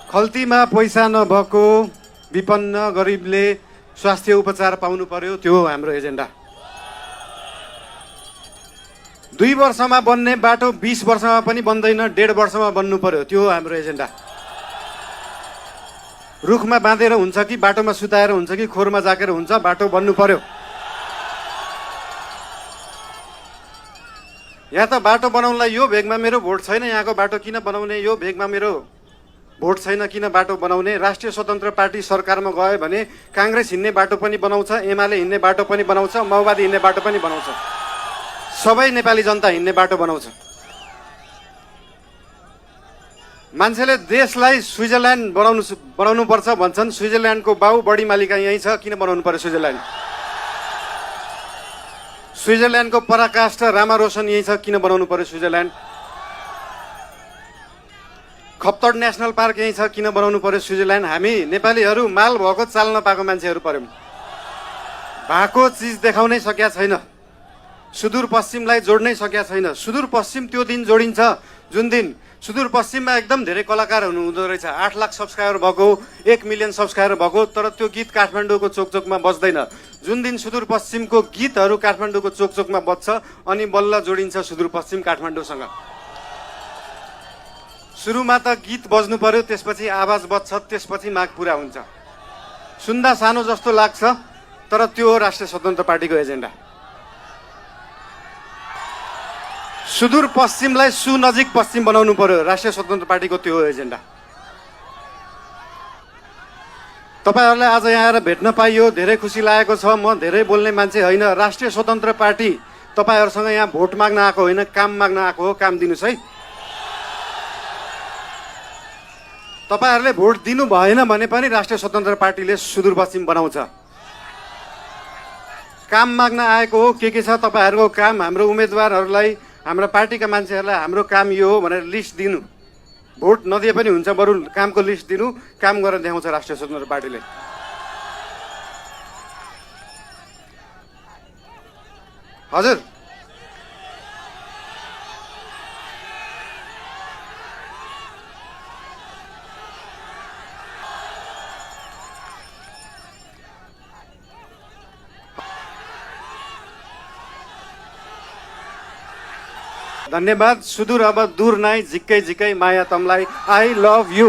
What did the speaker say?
खल्तीमा पैसा नभएको विपन्न गरिबले स्वास्थ्य उपचार पाउनु पर्यो, त्यो हो हाम्रो एजेन्डा। 2 वर्षमा बन्ने बाटो 20 वर्षमा पनि बन्दैन, 1.5 वर्षमा बन्नु पर्यो, त्यो हो हाम्रो एजेन्डा। रुखमा बाँधेर हुन्छ कि बाटोमा सुताएर हुन्छ कि खोरमा जाकेर हुन्छ, बाटो बन्नु पर्यो। यहाँ त बाटो बनाउनलाई यो भेगमा मेरो भोट छैन, यहाँको बाटो किन बनाउने, यो भेगमा मेरो भोट छैन किन बाटो बनाउने। राष्ट्रिय स्वतन्त्र पार्टी सरकारमा गयो भने काङ्ग्रेस हिँड्ने बाटो पनि बनाउँछ, एमाले हिँड्ने बाटो पनि बनाउँछ, माओवादी हिँड्ने बाटो पनि बनाउँछ, सबै नेपाली जनता हिँड्ने बाटो बनाउँछ। मान्छेले देशलाई स्विजरल्यान्ड बनाउनु पर्छ भन्छन्। स्विजरल्यान्डको बाउ बढी मालिका यहीँ छ, किन बनाउनु पर्यो स्विजरल्यान्ड? स्विजरल्यान्डको पराकाष्ठ रामा रोशन यहीँ छ, किन बनाउनु पर्यो स्विजरल्यान्ड? खप्तड नेसनल पार्क यहीँ छ, किन बनाउनु पर्यो स्विजरल्यान्ड? हामी नेपालीहरू माल भएको चाल नपाएको मान्छेहरू पर्यौँ। भएको चिज देखाउनै सकेका छैन, सुदूरपश्चिमलाई जोड्नै सकेका छैन। सुदूरपश्चिम त्यो दिन जोडिन्छ जुन दिन सुदूरपश्चिममा एकदम धेरै कलाकारहरू हुँदो रहेछ, 8 लाख सब्सक्राइबर भएको, 1 मिलियन सब्सक्राइबर भएको, तर त्यो गीत काठमाडौँको चोकचोकमा बज्दैन। जुन दिन सुदूरपश्चिमको गीतहरू काठमाडौँको चोकचोकमा बज्छ अनि बल्ल जोडिन्छ सुदूरपश्चिम काठमाडौँसँग। सुरुमा त गीत बज्नु पर्यो, त्यसपछि आवाज बज्छ, त्यसपछि माग पुरा हुन्छ। सुन्दा सानो जस्तो लाग्छ, तर त्यो हो राष्ट्रिय स्वतन्त्र पार्टीको एजेन्डा। सुदूरपश्चिमलाई सुनजिक पश्चिम बनाउनु पर्यो, राष्ट्रिय स्वतन्त्र पार्टीको त्यो हो एजेन्डा। तपाईहरुलाई आज यहाँ आएर भेट्न पाइयो, धेरै खुसी लागेको छ। म धेरै बोल्ने मान्छे होइन। राष्ट्रिय स्वतन्त्र पार्टी तपाईहरुसँग यहाँ भोट माग्न आएको होइन, काम माग्न आएको हो। काम दिनुस् है। तपाईहरुले भोट दिनु भएन भने पनि राष्ट्रिय स्वतन्त्र पार्टीले सुदूरपश्चिम बनाउँछ। काम माग्न आएको हो। के छ तपाईहरुको काम? हाम्रो उम्मेदवारहरूलाई, हाम्रा पार्टीका मान्छेहरूलाई हाम्रो काम यो हो भनेर लिस्ट दिनु। भोट नदिए पनि हुन्छ, बरु कामको लिस्ट दिनु, काम गरेर देखाउँछ राष्ट्रिय स्वतन्त्र पार्टीले। हजुर, धन्यवाद। सुदूर अब दूर नाइ, झिक्कै झिक्कै माया तमलाई। I love you.